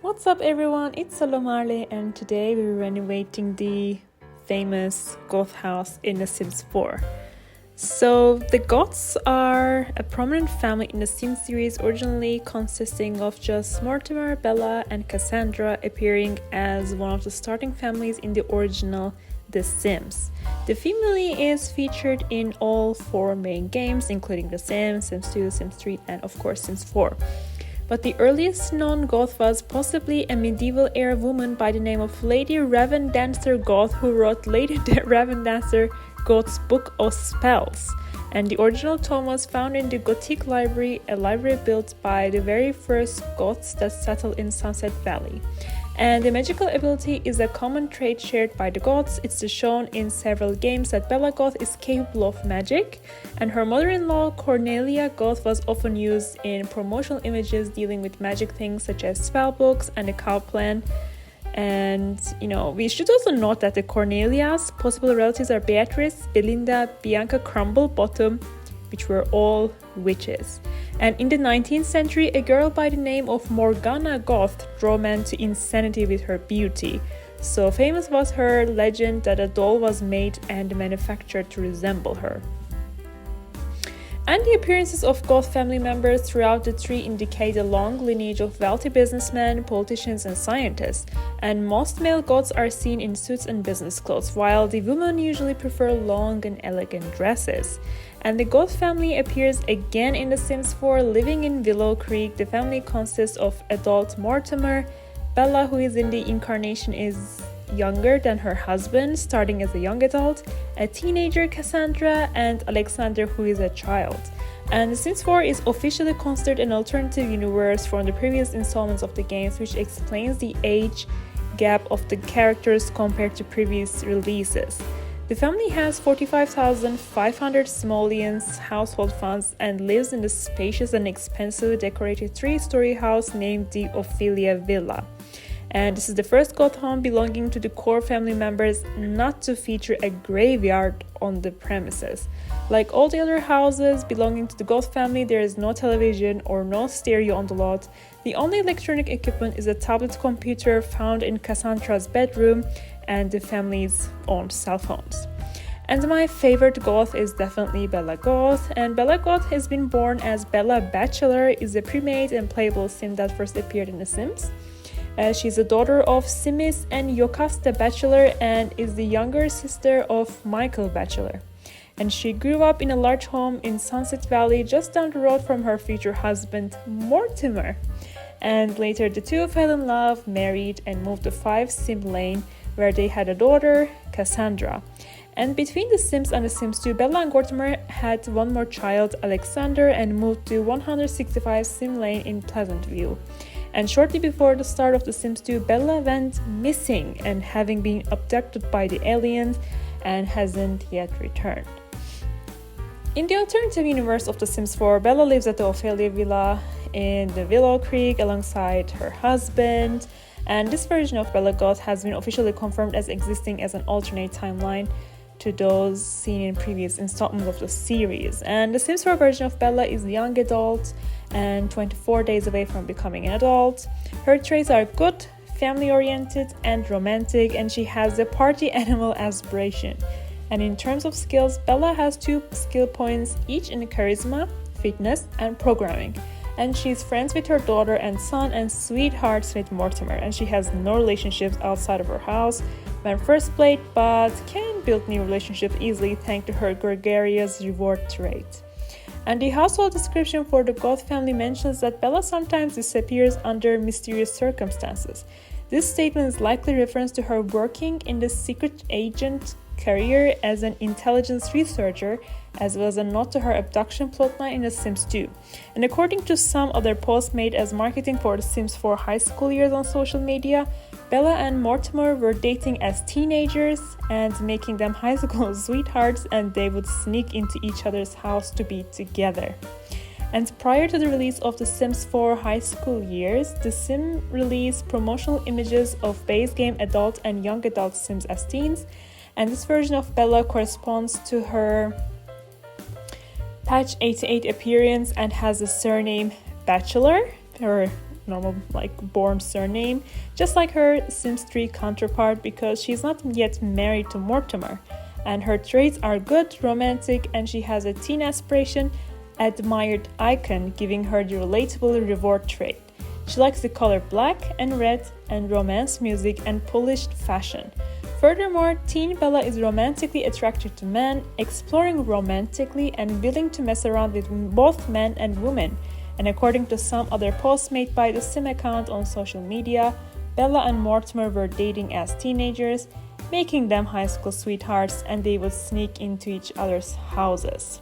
What's up everyone, it's Salomarle and today we're renovating the famous Goth house in The Sims 4. So the Goths are a prominent family in the Sims series, originally consisting of just Mortimer, Bella and Cassandra, appearing as one of the starting families in the original The Sims. The family is featured in all 4 main games, including The Sims, Sims 2, Sims 3 and of course Sims 4. But the earliest known Goth was possibly a medieval-era woman by the name of Lady Ravendancer Goth, who wrote Lady Ravendancer Goth's Book of Spells. And the original tome was found in the Gothic Library, a library built by the very first Goths that settled in Sunset Valley. And the magical ability is a common trait shared by the Goths. It's shown in several games that Bella Goth is capable of magic, and her mother-in-law Cornelia Goth was often used in promotional images dealing with magic things such as spell books and the cow plan. And we should also note that the Cornelia's possible relatives are Beatrice, Belinda, Bianca Crumblebottom, which were all witches. And in the 19th century, a girl by the name of Morgana Goth drove men to insanity with her beauty. So famous was her legend that a doll was made and manufactured to resemble her. And the appearances of Goth family members throughout the tree indicate a long lineage of wealthy businessmen, politicians and scientists, and most male Goths are seen in suits and business clothes, while the women usually prefer long and elegant dresses. And the Goth family appears again in The Sims 4, living in Willow Creek. The family consists of adult Mortimer. Bella, who is in the incarnation, is younger than her husband, starting as a young adult, a teenager Cassandra, and Alexander, who is a child. And The Sims 4 is officially considered an alternative universe from the previous installments of the games, which explains the age gap of the characters compared to previous releases. The family has 45,500 simoleons household funds and lives in the spacious and expensively decorated 3-story house named the Ophelia Villa. And this is the first Goth home belonging to the core family members not to feature a graveyard on the premises. Like all the other houses belonging to the Goth family, there is no television or no stereo on the lot. The only electronic equipment is a tablet computer found in Cassandra's bedroom and the family's own cell phones. And my favorite Goth is definitely Bella Goth, and Bella Goth has been born as Bella Bachelor, is a pre-made and playable sim that first appeared in The Sims. She's a daughter of Simis and Yocasta Bachelor and is the younger sister of Michael Bachelor. And she grew up in a large home in Sunset Valley just down the road from her future husband Mortimer. And later the two fell in love, married and moved to 5 Sim Lane, where they had a daughter, Cassandra. And between The Sims and The Sims 2, Bella and Mortimer had one more child, Alexander, and moved to 165 Sim Lane in Pleasantview. And shortly before the start of The Sims 2, Bella went missing and having been abducted by the aliens and hasn't yet returned. In the alternative universe of The Sims 4, Bella lives at the Ophelia Villa in the Willow Creek alongside her husband. And this version of Bella Goth has been officially confirmed as existing as an alternate timeline to those seen in previous installments of the series. And the Sims 4 version of Bella is a young adult and 24 days away from becoming an adult. Her traits are good, family-oriented and romantic, and she has the party animal aspiration. And in terms of skills, Bella has 2 skill points each in charisma, fitness and programming. And she's friends with her daughter and son and sweethearts with Mortimer, and she has no relationships outside of her house when first played, but can build new relationships easily thanks to her gregarious reward trait. And the household description for the Goth family mentions that Bella sometimes disappears under mysterious circumstances. This statement is likely reference to her working in the secret agent career as an intelligence researcher, as well as a nod to her abduction plotline in The Sims 2. And according to some other posts made as marketing for The Sims 4 high school years on social media, Bella and Mortimer were dating as teenagers and making them high school sweethearts, and they would sneak into each other's house to be together. And prior to the release of The Sims 4 high school years, The Sim released promotional images of base game adult and young adult Sims as teens, and this version of Bella corresponds to her Patch 88 appearance and has the surname Bachelor. Her normal like born surname, just like her Sims 3 counterpart, because she's not yet married to Mortimer. And her traits are good, romantic, and she has a teen aspiration, admired icon, giving her the relatable reward trait. She likes the color black and red and romance music and polished fashion. Furthermore, teen Bella is romantically attracted to men, exploring romantically and willing to mess around with both men and women. And according to some other posts made by the Sim account on social media, Bella and Mortimer were dating as teenagers, making them high school sweethearts, and they would sneak into each other's houses.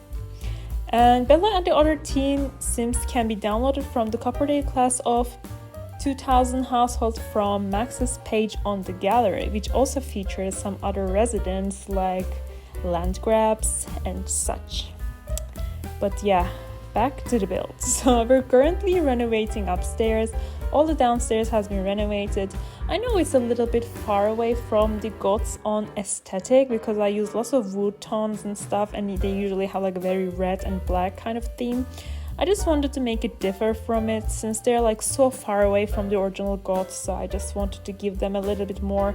And Bella and the other teen Sims can be downloaded from the Copper Day class of 2000 households from Max's page on the gallery, which also features some other residents like land grabs and such. But yeah, back to the build. So we're currently renovating upstairs. All the downstairs has been renovated. I know it's a little bit far away from the Goths on aesthetic because I use lots of wood tones and stuff, and they usually have like a very red and black kind of theme. I just wanted to make it differ from it since they're like so far away from the original Goths, so I just wanted to give them a little bit more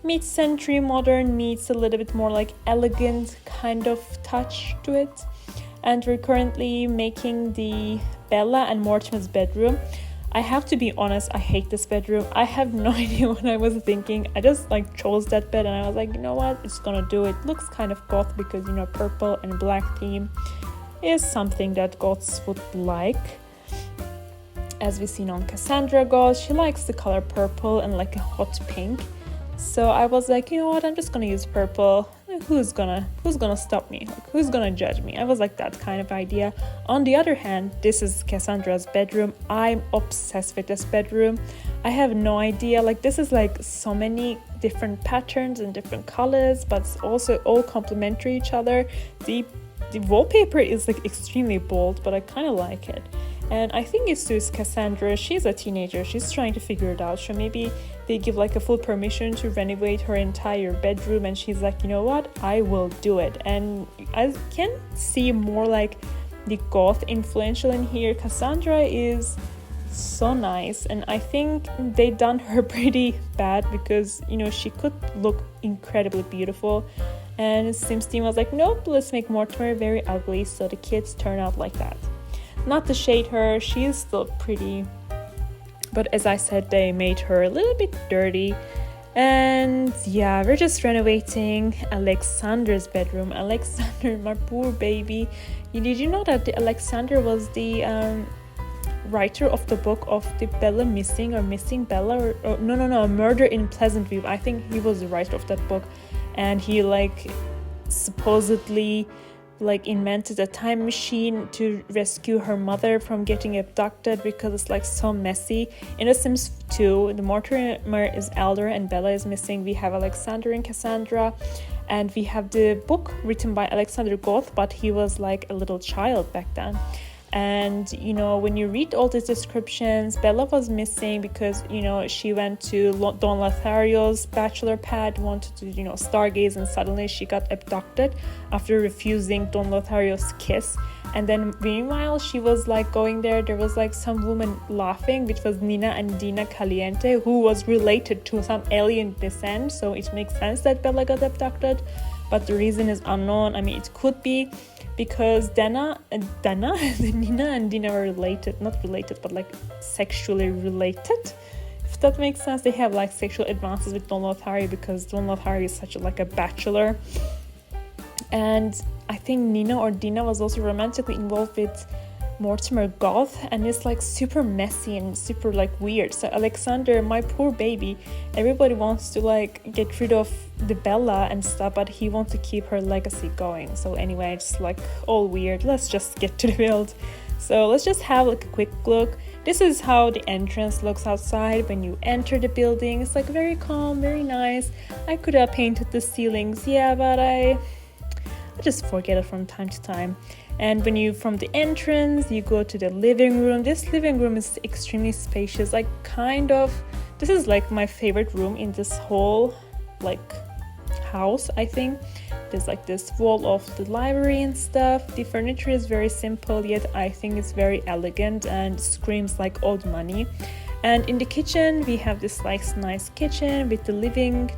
mid-century modern meets a little bit more like elegant kind of touch to it. And we're currently making the Bella and Mortimer's bedroom. I have to be honest, I hate this bedroom. I have no idea what I was thinking. I just like chose that bed and I was like, you know what, it's gonna do it. Looks kind of goth because, you know, purple and black theme is something that goths would like. As we've seen on Cassandra Goth, she likes the color purple and like a hot pink. So I was like, you know what, I'm just gonna use purple. Who's gonna stop me? Like, who's gonna judge me? I was like that kind of idea. On the other hand, this is Cassandra's bedroom. I'm obsessed with this bedroom. I have no idea, like this is like so many different patterns and different colors, but it's also all complementary each other. The wallpaper is like extremely bold, but I kind of like it. And I think it suits Cassandra. She's a teenager. She's trying to figure it out. So maybe they give like a full permission to renovate her entire bedroom. And she's like, you know what? I will do it. And I can see more like the goth influential in here. Cassandra is so nice. And I think they done her pretty bad because, you know, she could look incredibly beautiful. And Sims team was like, nope, let's make Mortimer very ugly. So the kids turn out like that. Not to shade her, she is still pretty, but as I said, they made her a little bit dirty. And yeah, we're just renovating Alexander's bedroom. Alexander, my poor baby. Did you know that Alexander was the writer of the book of the Bella Missing or Missing Bella or no, Murder in Pleasantview? I think he was the writer of that book, and he like supposedly like invented a time machine to rescue her mother from getting abducted because it's like so messy. In The Sims 2, the Mortimer is elder and Bella is missing. We have Alexander and Cassandra, and we have the book written by Alexander Goth, but he was like a little child back then. And you know, when you read all these descriptions, Bella was missing because, you know, she went to Don Lothario's bachelor pad, wanted to, you know, stargaze, and suddenly she got abducted after refusing Don Lothario's kiss. And then meanwhile she was like going there was like some woman laughing, which was Nina and Dina Caliente, who was related to some alien descent, so it makes sense that Bella got abducted, but the reason is unknown. I mean, it could be because Nina and Dina were related, not related, but like sexually related, if that makes sense. They have like sexual advances with Don Lothario because Don Lothario is such a bachelor. And I think Nina or Dina was also romantically involved with Mortimer Goth, and it's like super messy and super like weird. So Alexander, my poor baby, everybody wants to like get rid of the Bella and stuff, but he wants to keep her legacy going. So anyway, it's like all weird. Let's just get to the build. So let's just have like a quick look. This is how the entrance looks outside when you enter the building. It's like very calm, very nice. I could have painted the ceilings, yeah, but I just forget it from time to time. And when you, from the entrance, you go to the living room. This living room is extremely spacious, like this is like my favorite room in this whole like house. I think there's like this wall of the library and stuff. The furniture is very simple, yet I think it's very elegant and screams like old money. And in the kitchen, we have this like nice kitchen with the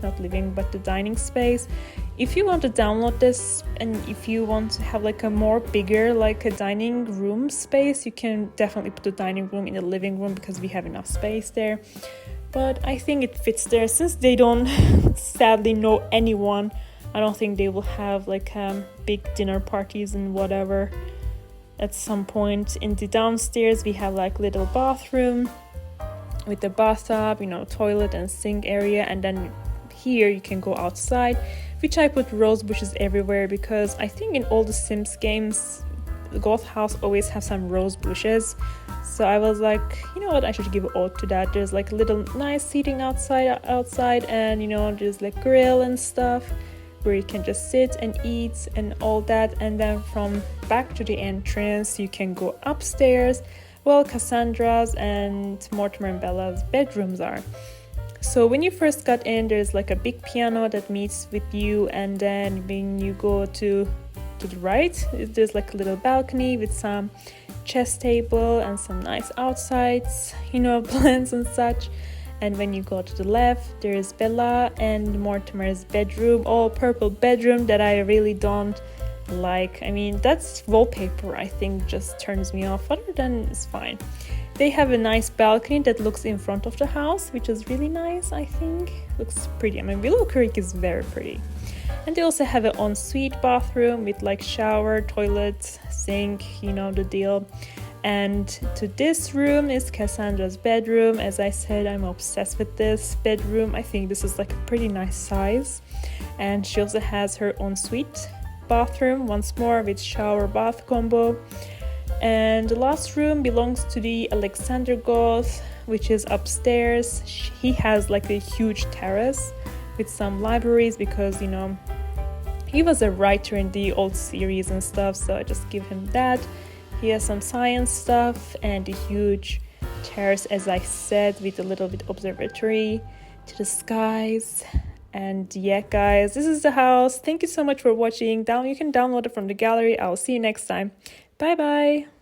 not living, but the dining space. If you want to download this and if you want to have like a more bigger, like a dining room space, you can definitely put the dining room in the living room because we have enough space there. But I think it fits there since they don't sadly know anyone. I don't think they will have like big dinner parties and whatever. At some point in the downstairs, we have like little bathroom with the bathtub, toilet and sink area, and then here you can go outside, which I put rose bushes everywhere because I think in all the Sims games the Goth house always have some rose bushes. So I was like, you know what, I should give an ode to that. There's like a little nice seating outside and there's like grill and stuff where you can just sit and eat and all that. And then from back to the entrance you can go upstairs. Well, Cassandra's and Mortimer and Bella's bedrooms are. So when you first got in, there's like a big piano that meets with you, and then when you go to the right, there's like a little balcony with some chess table and some nice outsides, plants and such. And when you go to the left, there's Bella and Mortimer's bedroom, all purple bedroom that I really don't like. I mean, that's wallpaper, I think, just turns me off. Other than it's fine. They have a nice balcony that looks in front of the house, which is really nice. I think looks pretty. I mean, Willow Creek is very pretty. And they also have an ensuite bathroom with like shower, toilet, sink, the deal. And to this room is Cassandra's bedroom. As I said, I'm obsessed with this bedroom. I think this is like a pretty nice size. And she also has her ensuite bathroom once more with shower bath combo. And the last room belongs to the Alexander Goth, which is upstairs. He has like a huge terrace with some libraries because he was a writer in the old series and stuff, so I just give him that. He has some science stuff and a huge terrace, as I said, with a little bit observatory to the skies. And yeah, guys, this is the house. Thank you so much for watching. You can download it from the gallery. I'll see you next time. Bye bye.